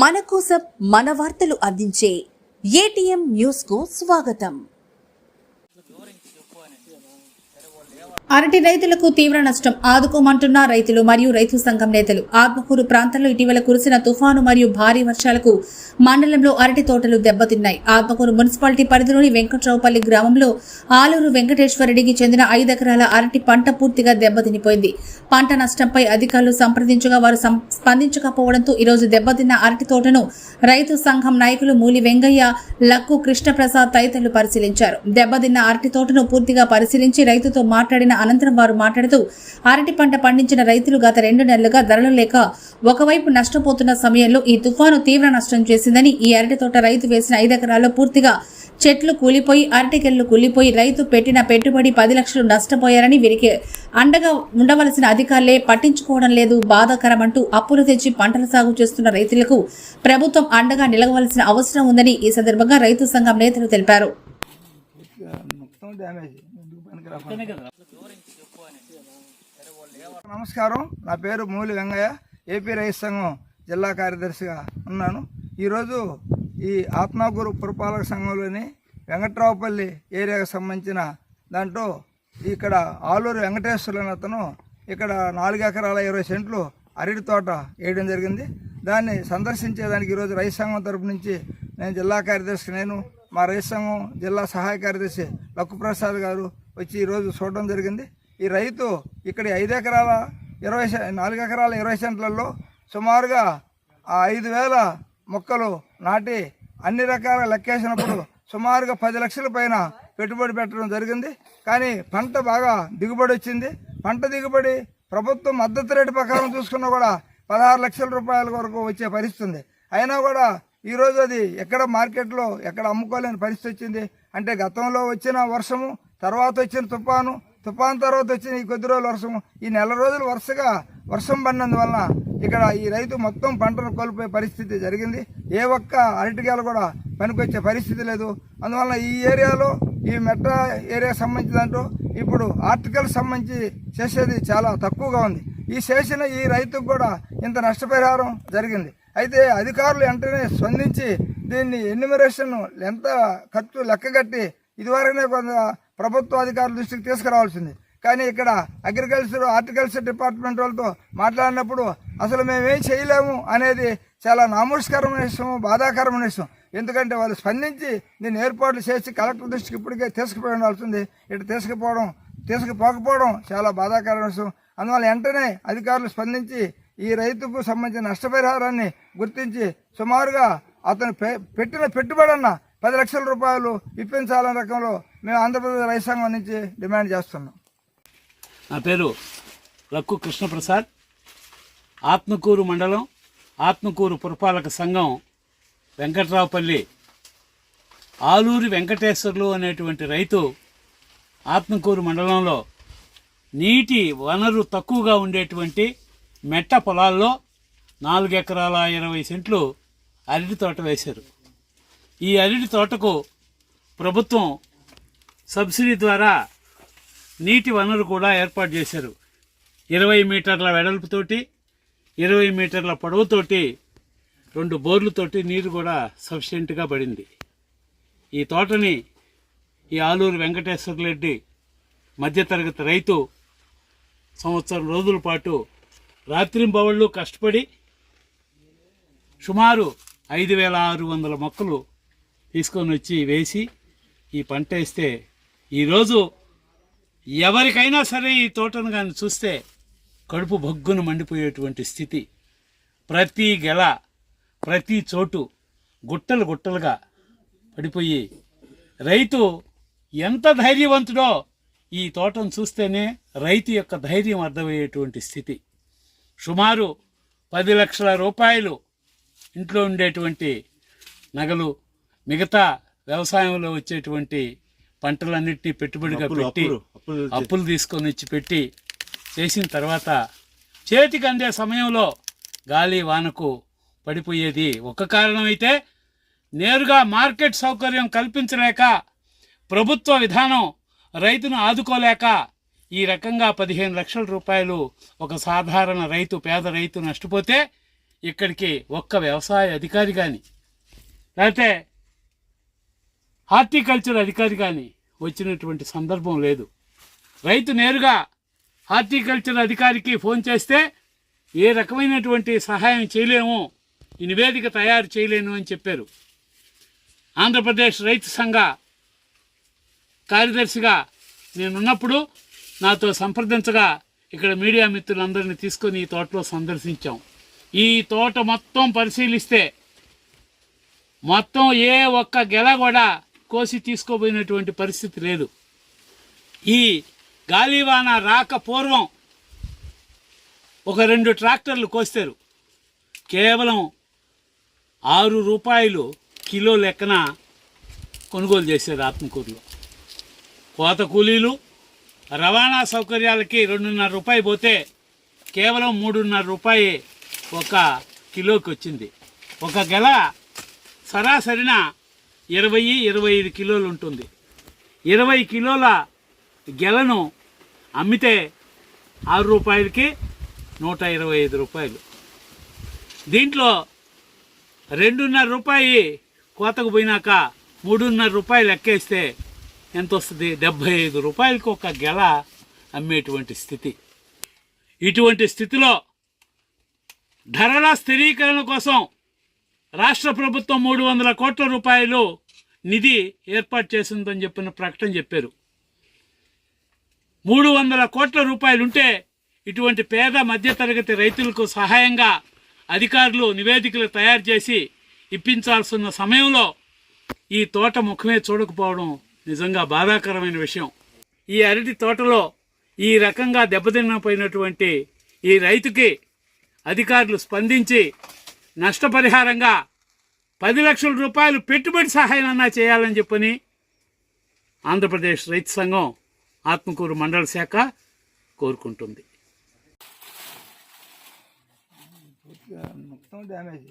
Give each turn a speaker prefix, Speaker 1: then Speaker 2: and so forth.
Speaker 1: మన కోసం మన వార్తలు అందించే ఏటీఎం న్యూస్ కు స్వాగతం. అరటి రైతులకు తీవ్ర నష్టం ఆదుకోమంటున్న రైతులు మరియు రైతు సంఘం నేతలు. ఆత్మకూరు ప్రాంతంలో ఇటీవల కురిసిన తుఫాను మరియు భారీ వర్షాలకు మండలంలో అరటి తోటలు దెబ్బతిన్నాయి. ఆత్మకూరు మున్సిపాలిటీ పరిధిలోని వెంకట్రావుపల్లి గ్రామంలో ఆలూరు వెంకటేశ్వరరెడ్డికి చెందిన 5 ఎకరాల అరటి పంట పూర్తిగా దెబ్బతినిపోయింది. పంట నష్టంపై అధికారులు సంప్రదించగా వారు స్పందించకపోవడంతో ఈరోజు దెబ్బతిన్న అరటి తోటను రైతు సంఘం నాయకులు మూలి వెంగయ్య, లక్కు కృష్ణప్రసాద్ తదితరులు పరిశీలించారు. దెబ్బతిన్న అరటి తోటను పూర్తిగా పరిశీలించి రైతుతో మాట్లాడిన అనంతరం వారు మాట్లాడుతూ అరటి పంట పండించిన రైతులు గత 2 నెలలుగా ధరలు లేక ఒకవైపు నష్టపోతున్న సమయంలో ఈ తుఫాను తీవ్ర నష్టం చేసిందని, ఈ అరటి తోట రైతు వేసిన 5 ఎకరాల్లో పూర్తిగా చెట్లు కూలిపోయి అరటికెళ్లు కూలిపోయి రైతు పెట్టిన పెట్టుబడి 10 లక్షలు నష్టపోయారని, వీరికి అండగా ఉండవలసిన అధికారులే పట్టించుకోవడం లేదు, బాధాకరమంటూ అప్పులు తెచ్చి పంటల సాగు చేస్తున్న రైతులకు ప్రభుత్వం అండగా నిలవలసిన అవసరం ఉందని ఈ సందర్భంగా రైతు సంఘం నేతలు తెలిపారు.
Speaker 2: నమస్కారం, నా పేరు మూలి వెంగయ్య, ఏపీ రైతు సంఘం జిల్లా కార్యదర్శిగా ఉన్నాను. ఈరోజు ఈ ఆత్మకూరు పురపాలక సంఘంలోని వెంకట్రావుపల్లి ఏరియాకు సంబంధించిన దాంట్లో ఇక్కడ ఆలూరు వెంకటేశ్వరులు అతను ఇక్కడ 4 ఎకరాల 20 సెంట్లు అరటి తోట వేయడం జరిగింది. దాన్ని సందర్శించేదానికి ఈరోజు రైతు సంఘం తరపు నుంచి నేను జిల్లా కార్యదర్శి, మా రైతు సంఘం జిల్లా సహాయ కార్యదర్శి లక్కు ప్రసాద్ గారు వచ్చి ఈరోజు చూడడం జరిగింది. ఈ రైతు ఇక్కడ 4 ఎకరాల 20 సెంట్లలో సుమారుగా 5,000 మొక్కలు నాటి అన్ని రకాల లెక్కేసినప్పుడు సుమారుగా 10 లక్షల పైన పెట్టుబడి పెట్టడం జరిగింది. కానీ పంట బాగా దిగుబడి వచ్చింది. పంట దిగుబడి ప్రభుత్వం మద్దతు రేటు ప్రకారం చూసుకున్నా కూడా 16 లక్షల రూపాయల వరకు వచ్చే పరిస్థితి ఉంది. అయినా కూడా ఈరోజు అది ఎక్కడ మార్కెట్లో ఎక్కడ అమ్ముకోలేని పరిస్థితి వచ్చింది. అంటే గతంలో వచ్చిన వర్షము, తర్వాత వచ్చిన తుఫాను తర్వాత వచ్చిన ఈ కొద్ది రోజుల వర్షము, ఈ నెల రోజులు వరుసగా వర్షం పడినందువలన ఇక్కడ ఈ రైతు మొత్తం పంటను కోల్పోయే పరిస్థితి జరిగింది. ఏ ఒక్క అరటికాయలు కూడా పనికొచ్చే పరిస్థితి లేదు. అందువలన ఈ ఏరియాలో ఈ మెట్ట ఏరియా సంబంధించినంటూ ఇప్పుడు ఆర్టికల్ సంబంధించి చేసేది చాలా తక్కువగా ఉంది. చేసిన ఈ రైతుకు కూడా ఇంత నష్టపరిహారం జరిగింది. అయితే అధికారులు వెంటనే స్పందించి దీన్ని ఎన్యూమరేషన్ ఎంత ఖర్చు లెక్కగట్టి ఇదివరకునే కొంత ప్రభుత్వ అధికారుల దృష్టికి తీసుకురావాల్సింది. కానీ ఇక్కడ హార్టికల్చర్ డిపార్ట్మెంట్ వాళ్ళతో మాట్లాడినప్పుడు అసలు మేమేం చేయలేము అనేది చాలా నామోషకరమైన విషయం, బాధాకరమైన విషయం. ఎందుకంటే వాళ్ళు స్పందించి దీన్ని ఏర్పాట్లు చేసి కలెక్టర్ దృష్టికి ఇప్పటికే తీసుకుపోయి ఉండాల్సింది. ఇటు తీసుకుపోకపోవడం చాలా బాధాకరమైన విషయం. అందువల్ల వెంటనే అధికారులు స్పందించి ఈ రైతుకు సంబంధించిన నష్టపరిహారాన్ని గుర్తించి సుమారుగా అతను పెట్టిన పెట్టుబడి అన్న 10 లక్షల రూపాయలు ఇప్పించాలనే రకంలో మేము ఆంధ్రప్రదేశ్ రైతు సంఘం నుంచి డిమాండ్ చేస్తున్నాం.
Speaker 3: నా పేరు లక్కు కృష్ణప్రసాద్, ఆత్మకూరు మండలం ఆత్మకూరు పురపాలక సంఘం వెంకట్రావుపల్లి ఆలూరి వెంకటేశ్వర్లు అనేటువంటి రైతు ఆత్మకూరు మండలంలో నీటి వనరు తక్కువగా ఉండేటువంటి మెట్ట పొలాల్లో 4 ఎకరాల 20 సెంట్లు అరటి తోట వేశారు. ఈ అరటి తోటకు ప్రభుత్వం సబ్సిడీ ద్వారా నీటి వనరు కూడా ఏర్పాటు చేశారు. 20 మీటర్ల వెడల్పుతోటి 20 మీటర్ల పొడవుతోటి 2 బోర్లతోటి నీరు కూడా సఫిషియెంట్గా పడింది. ఈ తోటని ఈ ఆలూరు వెంకటేశ్వరరెడ్డి మధ్యతరగతి రైతు సంవత్సరం రోజుల పాటు రాత్రింబవళ్ళు కష్టపడి సుమారు 5,600 మొక్కలు తీసుకొని వచ్చి వేసి ఈ పంట వేస్తే ఈరోజు ఎవరికైనా సరే ఈ తోటను కానీ చూస్తే కడుపు బొగ్గును మండిపోయేటువంటి స్థితి. ప్రతి గెల ప్రతి చోటు గుట్టలుగా పడిపోయి రైతు ఎంత ధైర్యవంతుడో ఈ తోటను చూస్తేనే రైతు యొక్క ధైర్యం అర్థమయ్యేటువంటి స్థితి. సుమారు 10 లక్షల రూపాయలు ఇంట్లో ఉండేటువంటి నగలు, మిగతా వ్యవసాయంలో వచ్చేటువంటి పంటలన్నింటినీ పెట్టుబడిగా పెట్టి అప్పులు తీసుకొని వచ్చి పెట్టి చేసిన తర్వాత చేతికి అందే సమయంలో గాలి వానకు పడిపోయేది ఒక కారణమైతే, నేరుగా మార్కెట్ సౌకర్యం కల్పించలేక ప్రభుత్వ విధానం రైతును ఆదుకోలేక ఈ రకంగా 15 లక్షల రూపాయలు ఒక సాధారణ రైతు, పేద రైతు నష్టపోతే ఇక్కడికి ఒక్క వ్యవసాయ అధికారి కానీ లేకపోతే హార్టికల్చర్ అధికారి కానీ వచ్చినటువంటి సందర్భం లేదు. రైతు నేరుగా హార్టికల్చర్ అధికారికి ఫోన్ చేస్తే ఏ రకమైనటువంటి సహాయం చేయలేము, ఈ నివేదిక తయారు చేయలేను అని చెప్పారు. ఆంధ్రప్రదేశ్ రైతు సంఘ కార్యదర్శిగా నేనున్నప్పుడు నాతో సంప్రదించగా ఇక్కడ మీడియా మిత్రులందరినీ తీసుకొని ఈ తోటలో సందర్శించాం. ఈ తోట మొత్తం పరిశీలిస్తే మొత్తం ఏ ఒక్క గెల కూడా కోసి తీసుకోబోయినటువంటి పరిస్థితి లేదు. ఈ గాలివాన రాక పూర్వం ఒక 2 ట్రాక్టర్లు కోస్తారు. కేవలం 6 రూపాయలు కిలో లెక్కన కొనుగోలు చేశారు ఆత్మకూరులో. కోత కూలీలు, రవాణా సౌకర్యాలకి 2.5 రూపాయలు పోతే కేవలం 3.5 రూపాయి ఒక కిలోకి వచ్చింది. ఒక గెల సరాసరిన 20-25 కిలోలు ఉంటుంది. 20 కిలోల గెలను అమ్మితే 6 రూపాయలకి 125 రూపాయలు. దీంట్లో 2.5 రూపాయి కోతకు పోయినాక 3.5 రూపాయలు ఎక్కేస్తే ఎంత వస్తుంది? 75 రూపాయలకి ఒక గెల అమ్మేటువంటి స్థితి. ఇటువంటి స్థితిలో ధరల స్థిరీకరణ కోసం రాష్ట్ర ప్రభుత్వం 300 కోట్ల రూపాయలు నిధి ఏర్పాటు చేసిందని చెప్పిన ప్రకటన చెప్పారు. 300 కోట్ల రూపాయలుంటే ఇటువంటి పేద మధ్యతరగతి రైతులకు సహాయంగా అధికారులు నివేదికలు తయారు చేసి ఇప్పించాల్సిన సమయంలో ఈ తోట ముఖమే చూడకపోవడం నిజంగా బాధాకరమైన విషయం. ఈ అరటి తోటలో ఈ రకంగా దెబ్బతిన్నపోయినటువంటి ఈ రైతుకి అధికారులు స్పందించి నష్టపరిహారంగా 10 లక్షల రూపాయలు పెట్టుబడి సహాయం చేయాలని చెప్పని ఆంధ్రప్రదేశ్ రైతు సంఘం ఆత్మకూరు మండల శాఖ కోరుకుంటుంది.
Speaker 2: మొత్తం డ్యామేజ్.